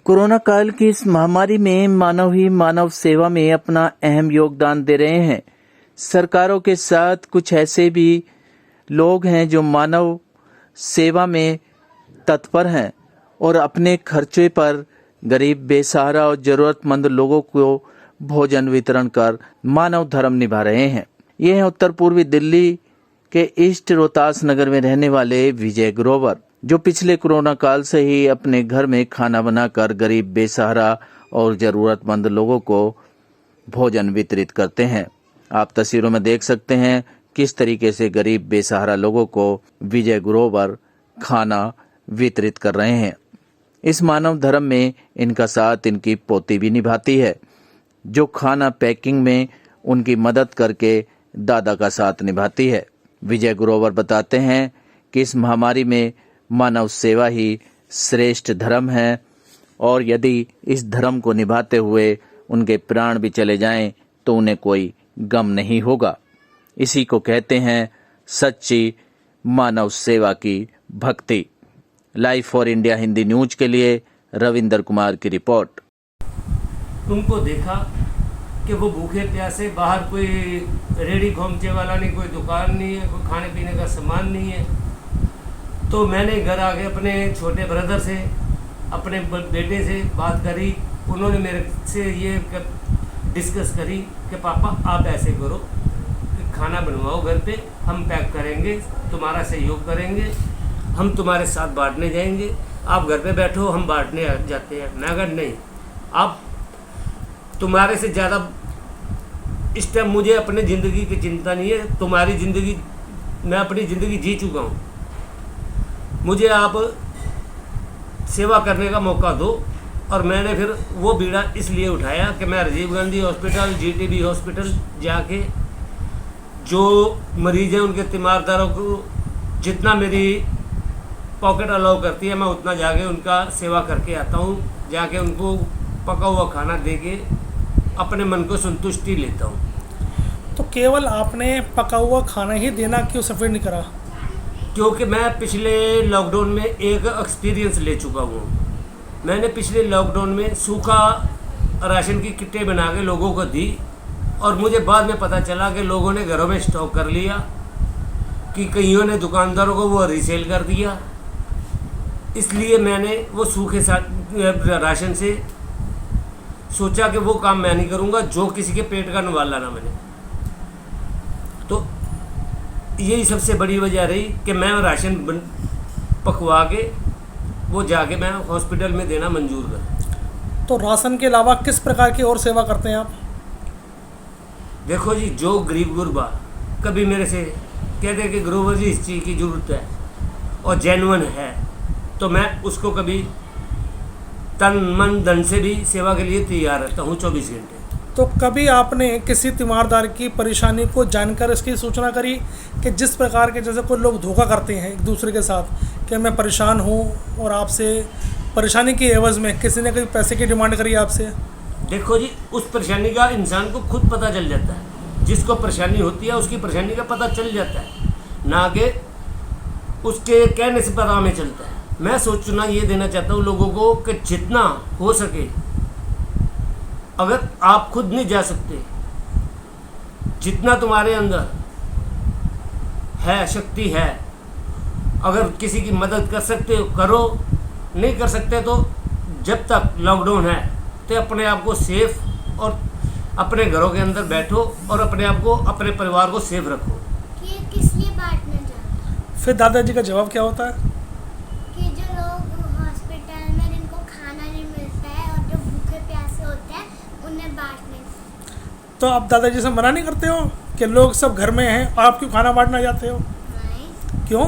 Corona काल की इस महामारी में मानव ही मानव सेवा में अपना अहम योगदान दे रहे हैं। सरकारों के साथ कुछ ऐसे भी लोग हैं जो मानव सेवा में तत्पर हैं और अपने खर्चे पर गरीब, बेसहारा और जरूरतमंद लोगों को भोजन वितरण कर मानव धर्म निभा रहे हैं। ये हैं उत्तर पूर्वी दिल्ली के ईस्ट रोहतास नगर में रहने वाले विजय ग्रोवर, जो पिछले कोरोना काल से ही अपने घर में खाना बनाकर गरीब, बेसहारा और जरूरतमंद लोगों को भोजन वितरित करते हैं। आप तस्वीरों में देख सकते हैं किस तरीके से गरीब, बेसहारा लोगों को विजय ग्रोवर खाना वितरित कर रहे हैं। इस मानव धर्म में इनका साथ इनकी पोती भी निभाती है, जो खाना पैकिंग में उनकी मदद करके दादा का साथ निभाती है। विजय ग्रोवर बताते हैं कि इस महामारी में मानव सेवा ही श्रेष्ठ धर्म है और यदि इस धर्म को निभाते हुए उनके प्राण भी चले जाएं तो उन्हें कोई गम नहीं होगा। इसी को कहते हैं सच्ची मानव सेवा की भक्ति। Live for India Hindi news के लिए रविंदर कुमार की रिपोर्ट। उनको देखा कि वो भूखे प्यासे, बाहर कोई रेडी घोमचे वाला नहीं, कोई दुकान नहीं है, कोई खाने पीने का सामान नहीं है। तो मैंने घर आके अपने छोटे ब्रदर से, अपने बेटे से बात करी। उन्होंने मेरे से ये डिस्कस करी कि पापा आप ऐसे करो कि खाना बनवाओ घर पे, हम पैक करेंगे, तुम्हारा सहयोग करेंगे, हम तुम्हारे साथ बांटने जाएंगे, आप घर पे बैठो, हम बांटने जाते हैं। मैं अगर नहीं, आप तुम्हारे से ज़्यादा इस टाइम मुझे अपने ज़िंदगी की चिंता नहीं है। तुम्हारी ज़िंदगी, मैं अपनी ज़िंदगी जी चुका हूँ, मुझे आप सेवा करने का मौका दो। और मैंने फिर वो बीड़ा इसलिए उठाया कि मैं Rajiv Gandhi hospital, GTB hospital जाके जो मरीज़ हैं उनके तीमारदारों को जितना मेरी पॉकेट अलाउ करती है, मैं उतना जाके उनका सेवा करके आता हूँ। जाके उनको पका हुआ खाना दे के अपने मन को संतुष्टि लेता हूँ। तो केवल आपने पका हुआ खाना ही देना क्यों सफ़र नहीं करा? क्योंकि मैं पिछले लॉकडाउन में एक एक्सपीरियंस ले चुका हूँ। मैंने पिछले लॉकडाउन में सूखा राशन की किटें बना के लोगों को दी और मुझे बाद में पता चला कि लोगों ने घरों में स्टॉक कर लिया, कि कईयों ने दुकानदारों को वो रीसेल कर दिया। इसलिए मैंने वो सूखे राशन से सोचा कि वो काम मैं नहीं करूँगा जो किसी के पेट का निवाला ना बने। तो यही सबसे बड़ी वजह रही कि मैं राशन पकवा के वो जाके मैं हॉस्पिटल में देना मंजूर कर। तो राशन के अलावा किस प्रकार की और सेवा करते हैं आप? देखो जी, जो गरीब गुरबा कभी मेरे से कहते कि ग्रोवर जी इस चीज़ की ज़रूरत है और जेन्युइन है, तो मैं उसको कभी तन मन धन से भी सेवा के लिए तैयार रहता हूँ 24 घंटे। तो कभी आपने किसी तीमारदार की परेशानी को जानकर इसकी सूचना करी कि जिस प्रकार के जैसे कोई लोग धोखा करते हैं एक दूसरे के साथ कि मैं परेशान हूँ और आपसे परेशानी की एवज़ में किसी ने कोई पैसे की डिमांड करी आपसे? देखो जी, उस परेशानी का इंसान को खुद पता चल जाता है। जिसको परेशानी होती है उसकी परेशानी का पता चल जाता है, ना कि उसके कहने से पता हमें चलता है। मैं सूचना ये देना चाहता हूँ लोगों को कि जितना हो सके, अगर आप खुद नहीं जा सकते, जितना तुम्हारे अंदर है शक्ति है, अगर किसी की मदद कर सकते हो करो, नहीं कर सकते तो जब तक लॉकडाउन है तो अपने आप को सेफ और अपने घरों के अंदर बैठो और अपने आप को, अपने परिवार को सेफ रखो। कि किस लिए बांटना चाहता है? फिर दादाजी का जवाब क्या होता है? कि जो लोग हॉस्पिटल में जिनको खाना नहीं मिलता है और जो भूखे प्यासे होते हैं उन्हें बांटने। तो आप दादाजी से मना नहीं करते हो कि लोग सब घर में हैं, आप क्यों खाना बांटना चाहते हो? नहीं। क्यों?